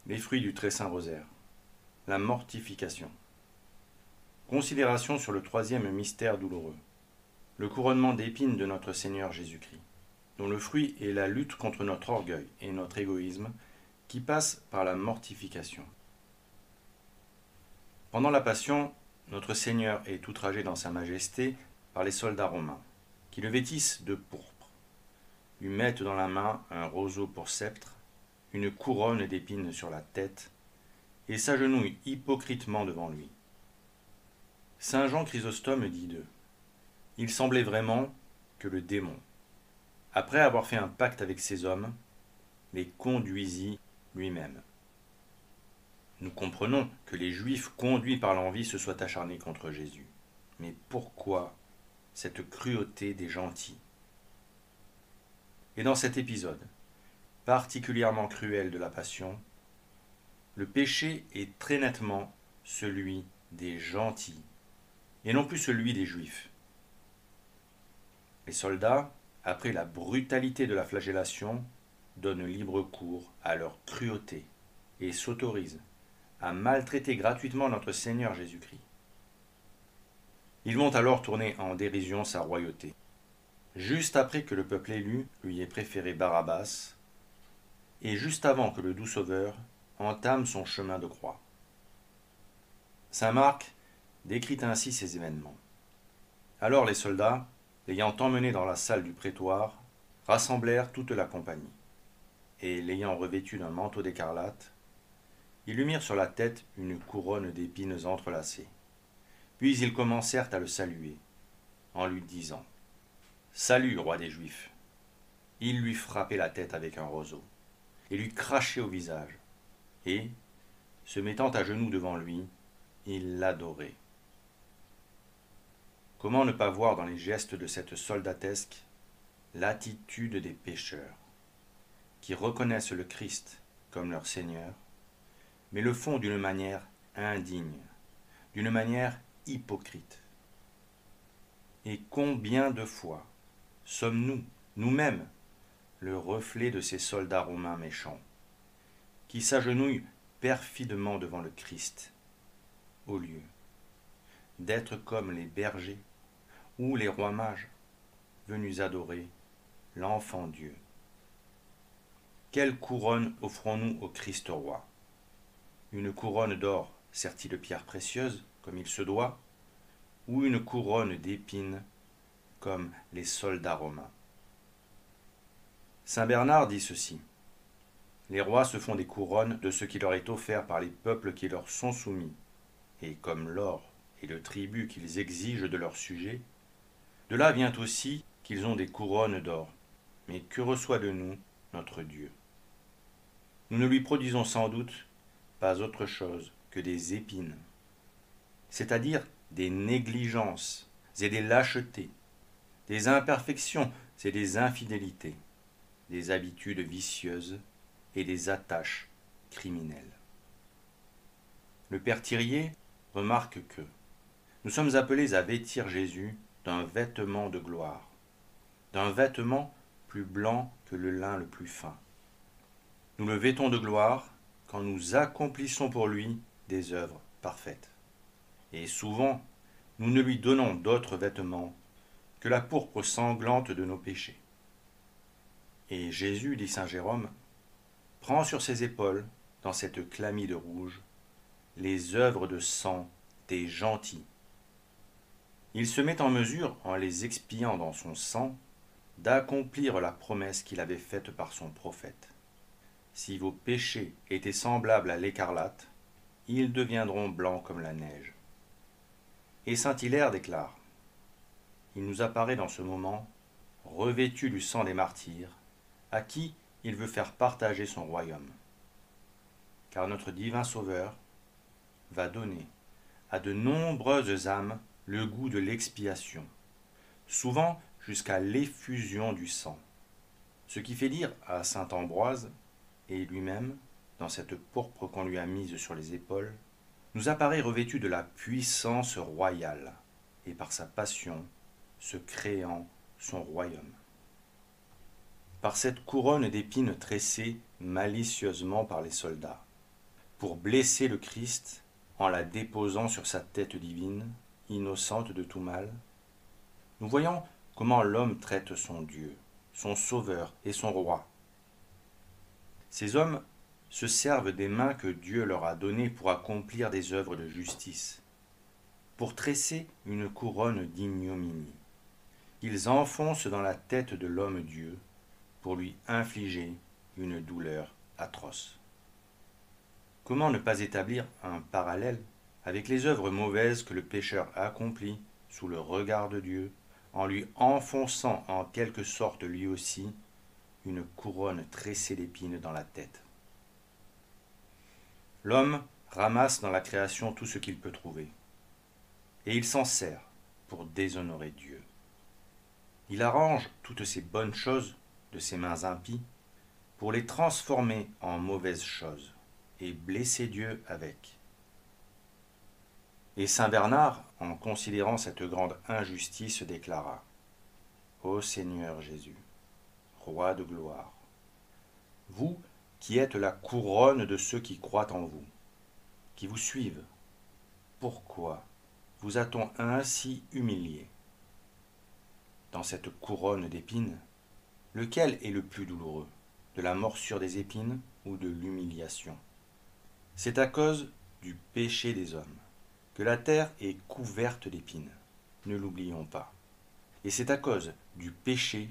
Les fruits du très saint rosaire. La mortification. Considération sur le troisième mystère douloureux. Le couronnement d'épines de notre Seigneur Jésus-Christ, dont le fruit est la lutte contre notre orgueil et notre égoïsme, qui passe par la mortification. Pendant la Passion, notre Seigneur est outragé dans sa majesté par les soldats romains, qui le vêtissent de pourpre, lui mettent dans la main un roseau pour sceptre, une couronne d'épines sur la tête, et s'agenouillent hypocritement devant lui. Saint Jean Chrysostome dit d'eux: il semblait vraiment que le démon, après avoir fait un pacte avec ces hommes, les conduisit lui-même. Nous comprenons que les Juifs, conduits par l'envie, se soient acharnés contre Jésus. Mais pourquoi cette cruauté des gentils? Et dans cet épisode, particulièrement cruel de la Passion, le péché est très nettement celui des gentils, et non plus celui des Juifs. Les soldats, après la brutalité de la flagellation, donnent libre cours à leur cruauté et s'autorisent à maltraiter gratuitement notre Seigneur Jésus-Christ. Ils vont alors tourner en dérision sa royauté, juste après que le peuple élu lui ait préféré Barabbas, et juste avant que le doux Sauveur entame son chemin de croix. Saint Marc décrit ainsi ces événements. Alors les soldats, l'ayant emmené dans la salle du prétoire, rassemblèrent toute la compagnie, et l'ayant revêtu d'un manteau d'écarlate, ils lui mirent sur la tête une couronne d'épines entrelacées. Puis ils commencèrent à le saluer, en lui disant: Salut, roi des Juifs. Ils lui frappaient la tête avec un roseau, et lui crachaient au visage, et, se mettant à genoux devant lui, ils l'adoraient. Comment ne pas voir dans les gestes de cette soldatesque l'attitude des pécheurs, qui reconnaissent le Christ comme leur Seigneur, mais le font d'une manière indigne, d'une manière hypocrite. Et combien de fois sommes-nous, nous-mêmes, le reflet de ces soldats romains méchants, qui s'agenouillent perfidement devant le Christ, au lieu d'être comme les bergers ou les rois mages venus adorer l'enfant Dieu. Quelle couronne offrons-nous au Christ roi? Une couronne d'or sertie de pierres précieuses, comme il se doit, ou une couronne d'épines, comme les soldats romains? Saint Bernard dit ceci: les rois se font des couronnes de ce qui leur est offert par les peuples qui leur sont soumis, et comme l'or et le tribut qu'ils exigent de leurs sujets, de là vient aussi qu'ils ont des couronnes d'or. Mais que reçoit de nous notre Dieu? Nous ne lui produisons sans doute pas autre chose que des épines, c'est-à-dire des négligences et des lâchetés, des imperfections et des infidélités, des habitudes vicieuses et des attaches criminelles. Le Père Thirier remarque que nous sommes appelés à vêtir Jésus d'un vêtement de gloire, d'un vêtement plus blanc que le lin le plus fin. Nous le vêtons de gloire quand nous accomplissons pour lui des œuvres parfaites. Et souvent, nous ne lui donnons d'autres vêtements que la pourpre sanglante de nos péchés. Et Jésus, dit saint Jérôme, prend sur ses épaules, dans cette chlamyde rouge, les œuvres de sang des gentils. Il se met en mesure, en les expiant dans son sang, d'accomplir la promesse qu'il avait faite par son prophète. Si vos péchés étaient semblables à l'écarlate, ils deviendront blancs comme la neige. Et saint Hilaire déclare: il nous apparaît dans ce moment, revêtu du sang des martyrs, à qui il veut faire partager son royaume. Car notre divin Sauveur va donner à de nombreuses âmes le goût de l'expiation, souvent jusqu'à l'effusion du sang. Ce qui fait dire à saint Ambroise, et lui-même, dans cette pourpre qu'on lui a mise sur les épaules, nous apparaît revêtu de la puissance royale, et par sa passion, se créant son royaume. Par cette couronne d'épines tressée malicieusement par les soldats, pour blesser le Christ en la déposant sur sa tête divine, innocente de tout mal. Nous voyons comment l'homme traite son Dieu, son Sauveur et son Roi. Ces hommes se servent des mains que Dieu leur a données pour accomplir des œuvres de justice, pour tresser une couronne d'ignominie. Ils enfoncent dans la tête de l'homme-dieu pour lui infliger une douleur atroce. Comment ne pas établir un parallèle avec les œuvres mauvaises que le pécheur accomplit sous le regard de Dieu, en lui enfonçant en quelque sorte lui aussi une couronne tressée d'épines dans la tête. L'homme ramasse dans la création tout ce qu'il peut trouver, et il s'en sert pour déshonorer Dieu. Il arrange toutes ces bonnes choses de ses mains impies pour les transformer en mauvaises choses et blesser Dieu avec. Et saint Bernard, en considérant cette grande injustice, déclara : Ô Seigneur Jésus, Roi de gloire, vous qui êtes la couronne de ceux qui croient en vous, qui vous suivent, pourquoi vous a-t-on ainsi humilié ? Dans cette couronne d'épines, lequel est le plus douloureux, de la morsure des épines ou de l'humiliation ? C'est à cause du péché des hommes que la terre est couverte d'épines, ne l'oublions pas. Et c'est à cause du péché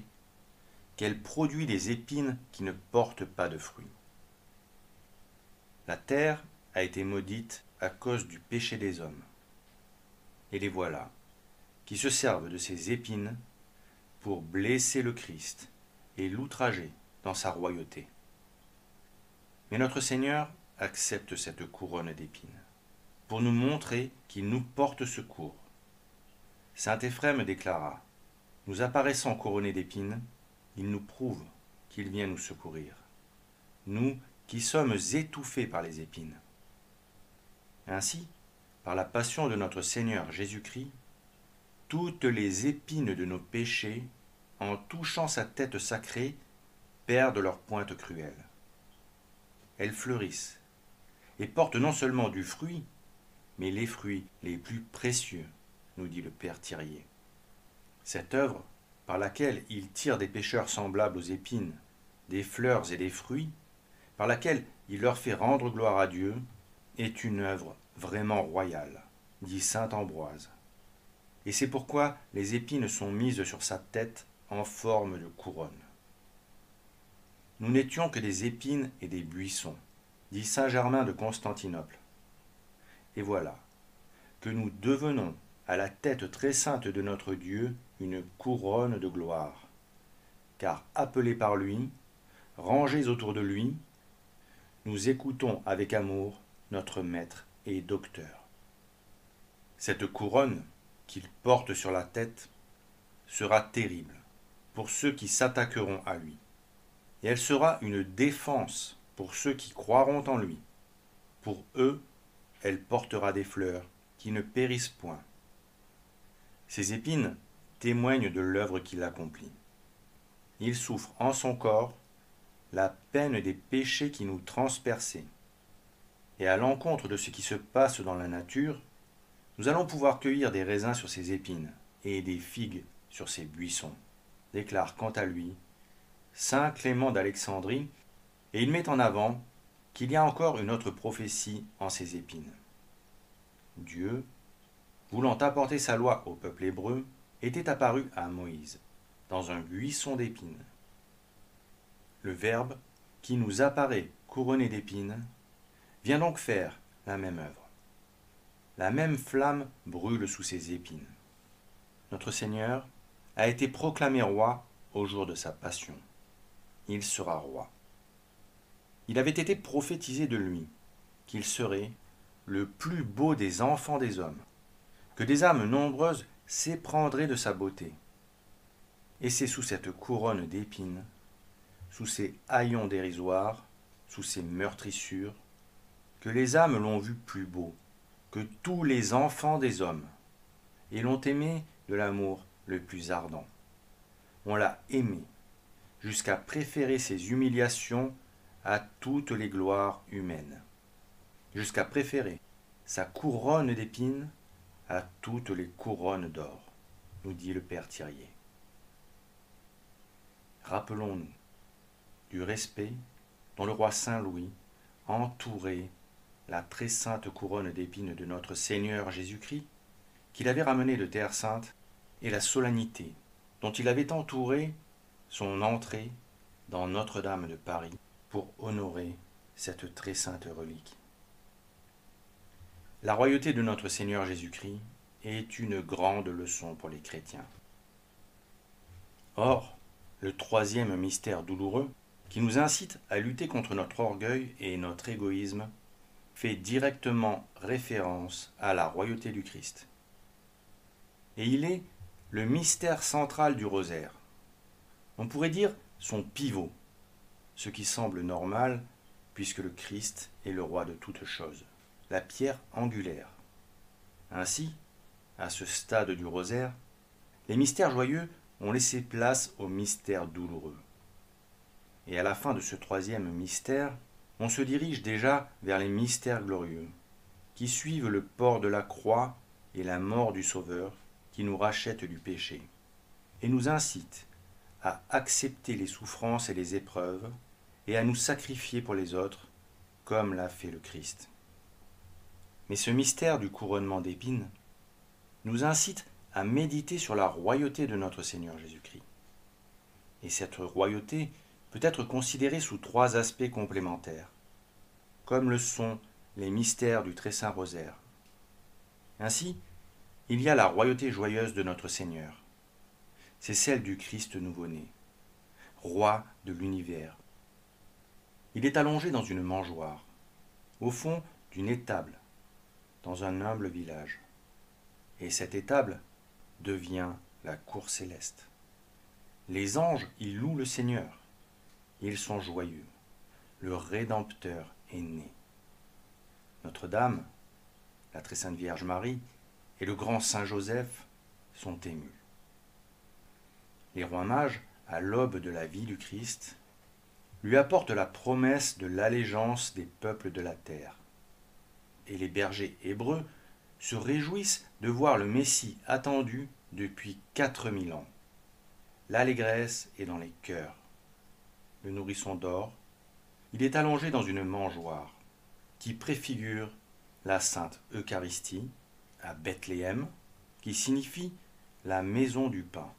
qu'elle produit des épines qui ne portent pas de fruits. La terre a été maudite à cause du péché des hommes. Et les voilà, qui se servent de ces épines pour blesser le Christ et l'outrager dans sa royauté. Mais notre Seigneur accepte cette couronne d'épines pour nous montrer qu'il nous porte secours. Saint Éphrem déclara : nous apparaissant couronnés d'épines, il nous prouve qu'il vient nous secourir, nous qui sommes étouffés par les épines. Ainsi, par la passion de notre Seigneur Jésus-Christ, toutes les épines de nos péchés, en touchant sa tête sacrée, perdent leur pointe cruelle. Elles fleurissent et portent non seulement du fruit, mais les fruits les plus précieux, nous dit le Père Thirier. Cette œuvre, par laquelle il tire des pécheurs semblables aux épines, des fleurs et des fruits, par laquelle il leur fait rendre gloire à Dieu, est une œuvre vraiment royale, dit saint Ambroise. Et c'est pourquoi les épines sont mises sur sa tête en forme de couronne. Nous n'étions que des épines et des buissons, dit saint Germain de Constantinople. Et voilà que nous devenons à la tête très sainte de notre Dieu une couronne de gloire, car appelés par lui, rangés autour de lui, nous écoutons avec amour notre Maître et Docteur. Cette couronne qu'il porte sur la tête sera terrible pour ceux qui s'attaqueront à lui, et elle sera une défense pour ceux qui croiront en lui. Pour eux, elle portera des fleurs qui ne périssent point. Ces épines témoignent de l'œuvre qu'il accomplit. Il souffre en son corps la peine des péchés qui nous transperçaient. Et à l'encontre de ce qui se passe dans la nature, nous allons pouvoir cueillir des raisins sur ces épines et des figues sur ces buissons, déclare quant à lui saint Clément d'Alexandrie, et il met en avant qu'il y a encore une autre prophétie en ces épines. Dieu, voulant apporter sa loi au peuple hébreu, était apparu à Moïse, dans un buisson d'épines. Le Verbe, qui nous apparaît couronné d'épines, vient donc faire la même œuvre. La même flamme brûle sous ses épines. Notre Seigneur a été proclamé roi au jour de sa passion. Il sera roi. Il avait été prophétisé de lui qu'il serait le plus beau des enfants des hommes, que des âmes nombreuses s'éprendraient de sa beauté. Et c'est sous cette couronne d'épines, sous ces haillons dérisoires, sous ces meurtrissures, que les âmes l'ont vu plus beau que tous les enfants des hommes, et l'ont aimé de l'amour le plus ardent. On l'a aimé, jusqu'à préférer ses humiliations à toutes les gloires humaines. jusqu'à préférer sa couronne d'épines à toutes les couronnes d'or, nous dit le père Thirier. Rappelons-nous du respect dont le roi Saint-Louis entourait la très sainte couronne d'épines de notre Seigneur Jésus-Christ, qu'il avait ramenée de Terre Sainte, et la solennité dont il avait entouré son entrée dans Notre-Dame de Paris pour honorer cette très sainte relique. La royauté de notre Seigneur Jésus-Christ est une grande leçon pour les chrétiens. Or, le troisième mystère douloureux, qui nous incite à lutter contre notre orgueil et notre égoïsme, fait directement référence à la royauté du Christ. Et il est le mystère central du rosaire. On pourrait dire son pivot, ce qui semble normal puisque le Christ est le roi de toutes choses, la pierre angulaire. Ainsi, à ce stade du rosaire, les mystères joyeux ont laissé place aux mystères douloureux. Et à la fin de ce troisième mystère, on se dirige déjà vers les mystères glorieux, qui suivent le port de la croix et la mort du Sauveur, qui nous rachète du péché, et nous incite à accepter les souffrances et les épreuves, et à nous sacrifier pour les autres, comme l'a fait le Christ. Mais ce mystère du couronnement d'épines nous incite à méditer sur la royauté de notre Seigneur Jésus-Christ. Et cette royauté peut être considérée sous trois aspects complémentaires, comme le sont les mystères du très saint rosaire. Ainsi, il y a la royauté joyeuse de notre Seigneur. C'est celle du Christ nouveau-né, roi de l'univers. Il est allongé dans une mangeoire, au fond d'une étable, dans un humble village. Et cette étable devient la cour céleste. Les anges y louent le Seigneur. Ils sont joyeux. Le Rédempteur est né. Notre-Dame, la très sainte Vierge Marie et le grand Saint Joseph sont émus. Les rois mages, à l'aube de la vie du Christ, lui apportent la promesse de l'allégeance des peuples de la terre. Et les bergers hébreux se réjouissent de voir le Messie attendu depuis 4000 ans. L'allégresse est dans les cœurs. Le nourrisson dort. Il est allongé dans une mangeoire qui préfigure la sainte Eucharistie à Bethléem, qui signifie la maison du pain.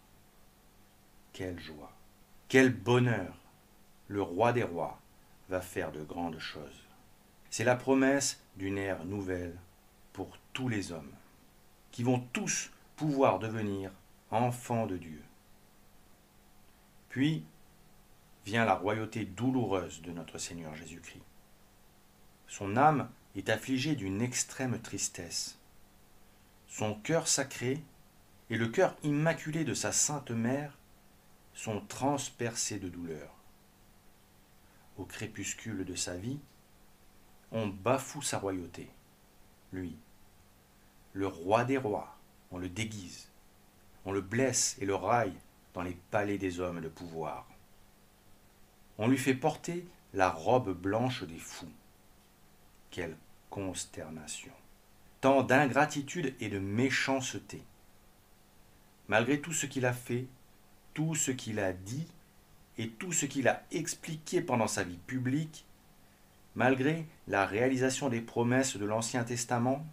Quelle joie, quel bonheur! Le roi des rois va faire de grandes choses. C'est la promesse d'une ère nouvelle pour tous les hommes, qui vont tous pouvoir devenir enfants de Dieu. Puis vient la royauté douloureuse de notre Seigneur Jésus-Christ. Son âme est affligée d'une extrême tristesse. Son cœur sacré et le cœur immaculé de sa sainte mère sont transpercés de douleur. Au crépuscule de sa vie, on bafoue sa royauté. Lui, le roi des rois, on le déguise, on le blesse et le raille dans les palais des hommes de pouvoir. On lui fait porter la robe blanche des fous. Quelle consternation! Tant d'ingratitude et de méchanceté. Malgré tout ce qu'il a fait, tout ce qu'il a dit et tout ce qu'il a expliqué pendant sa vie publique, malgré la réalisation des promesses de l'Ancien Testament,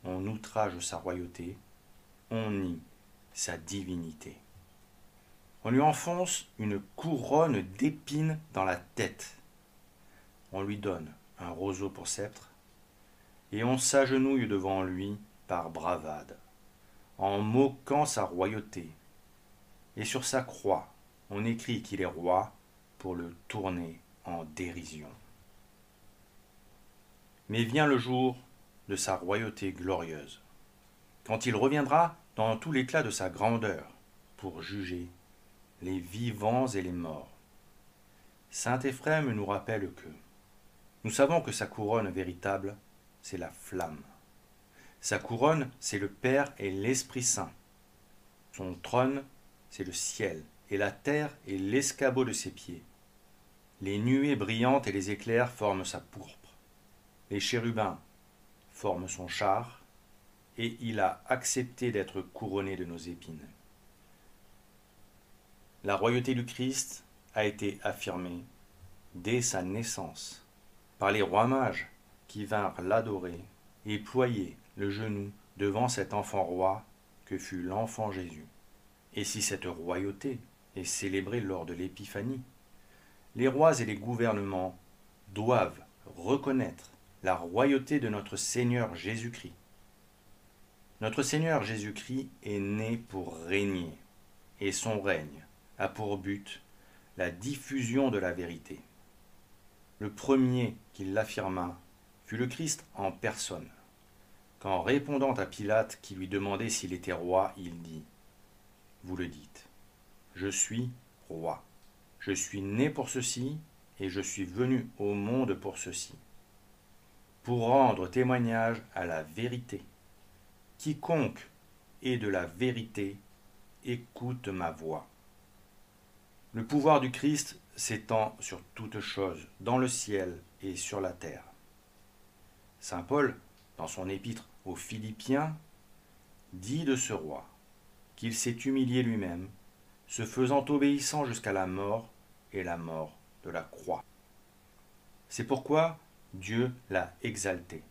on outrage sa royauté, on nie sa divinité. On lui enfonce une couronne d'épines dans la tête. On lui donne un roseau pour sceptre, et on s'agenouille devant lui par bravade, en moquant sa royauté. Et sur sa croix, on écrit qu'il est roi pour le tourner en dérision. Mais vient le jour de sa royauté glorieuse, quand il reviendra dans tout l'éclat de sa grandeur pour juger les vivants et les morts. Saint Éphrem nous rappelle que nous savons que sa couronne véritable, c'est la flamme. Sa couronne, c'est le Père et l'Esprit Saint. Son trône, c'est le ciel, et la terre est l'escabeau de ses pieds. Les nuées brillantes et les éclairs forment sa pourpre. Les chérubins forme son char, et il a accepté d'être couronné de nos épines. La royauté du Christ a été affirmée dès sa naissance par les rois mages qui vinrent l'adorer et ployer le genou devant cet enfant roi que fut l'enfant Jésus. Et si cette royauté est célébrée lors de l'Épiphanie, les rois et les gouvernements doivent reconnaître la royauté de notre Seigneur Jésus-Christ. Notre Seigneur Jésus-Christ est né pour régner, et son règne a pour but la diffusion de la vérité. Le premier qui l'affirma fut le Christ en personne. Quand répondant à Pilate qui lui demandait s'il était roi, il dit « Vous le dites, je suis roi. Je suis né pour ceci et je suis venu au monde pour ceci, pour rendre témoignage à la vérité. Quiconque est de la vérité, écoute ma voix. » Le pouvoir du Christ s'étend sur toutes choses, dans le ciel et sur la terre. Saint Paul, dans son épître aux Philippiens, dit de ce roi qu'il s'est humilié lui-même, se faisant obéissant jusqu'à la mort et la mort de la croix. C'est pourquoi Dieu l'a exalté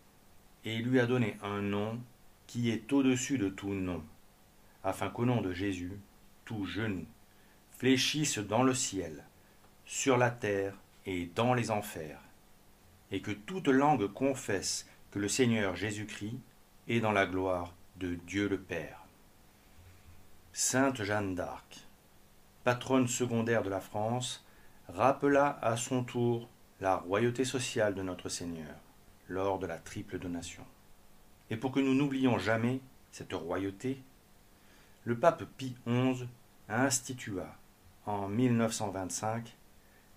et lui a donné un nom qui est au-dessus de tout nom, afin qu'au nom de Jésus, tout genou fléchisse dans le ciel, sur la terre et dans les enfers, et que toute langue confesse que le Seigneur Jésus-Christ est dans la gloire de Dieu le Père. Sainte Jeanne d'Arc, patronne secondaire de la France, rappela à son tour la royauté sociale de notre Seigneur lors de la triple donation. Et pour que nous n'oublions jamais cette royauté, le pape Pie XI institua en 1925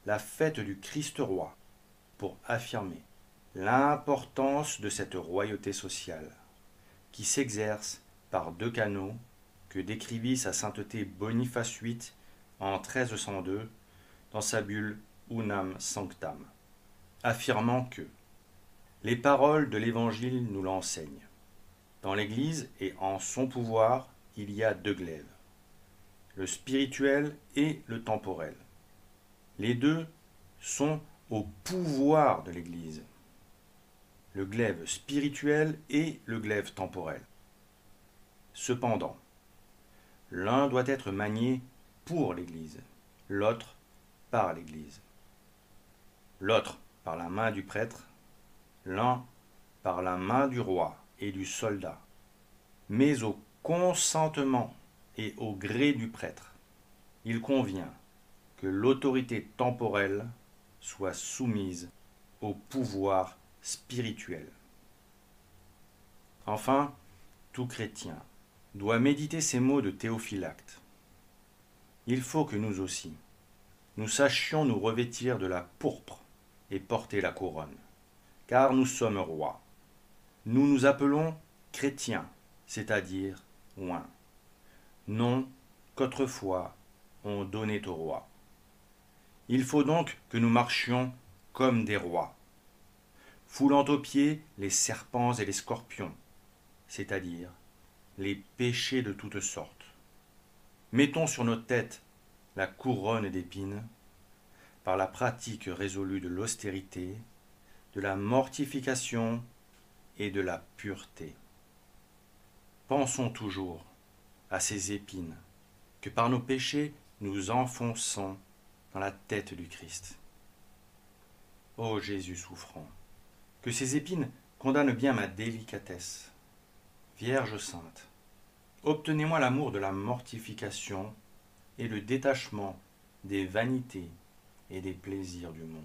la fête du Christ roi pour affirmer l'importance de cette royauté sociale qui s'exerce par deux canaux que décrivit sa sainteté Boniface VIII en 1302 dans sa bulle Unam Sanctam, affirmant que les paroles de l'Évangile nous l'enseignent. Dans l'Église et en son pouvoir, il y a deux glaives, le spirituel et le temporel. Les deux sont au pouvoir de l'Église, le glaive spirituel et le glaive temporel. Cependant, l'un doit être manié pour l'Église, l'autre par l'Église. L'autre par la main du prêtre, l'un par la main du roi et du soldat, mais au consentement et au gré du prêtre. Il convient que l'autorité temporelle soit soumise au pouvoir spirituel. Enfin, tout chrétien doit méditer ces mots de Théophylacte. Il faut que nous aussi, nous sachions nous revêtir de la pourpre et porter la couronne, car nous sommes rois. Nous nous appelons chrétiens, c'est-à-dire oints, nom qu'autrefois on donnait aux rois. Il faut donc que nous marchions comme des rois, foulant aux pieds les serpents et les scorpions, c'est-à-dire les péchés de toutes sortes. Mettons sur nos têtes la couronne d'épines, par la pratique résolue de l'austérité, de la mortification et de la pureté. Pensons toujours à ces épines que par nos péchés nous enfonçons dans la tête du Christ. Ô Jésus souffrant, que ces épines condamnent bien ma délicatesse. Vierge sainte, obtenez-moi l'amour de la mortification et le détachement des vanités et des plaisirs du monde.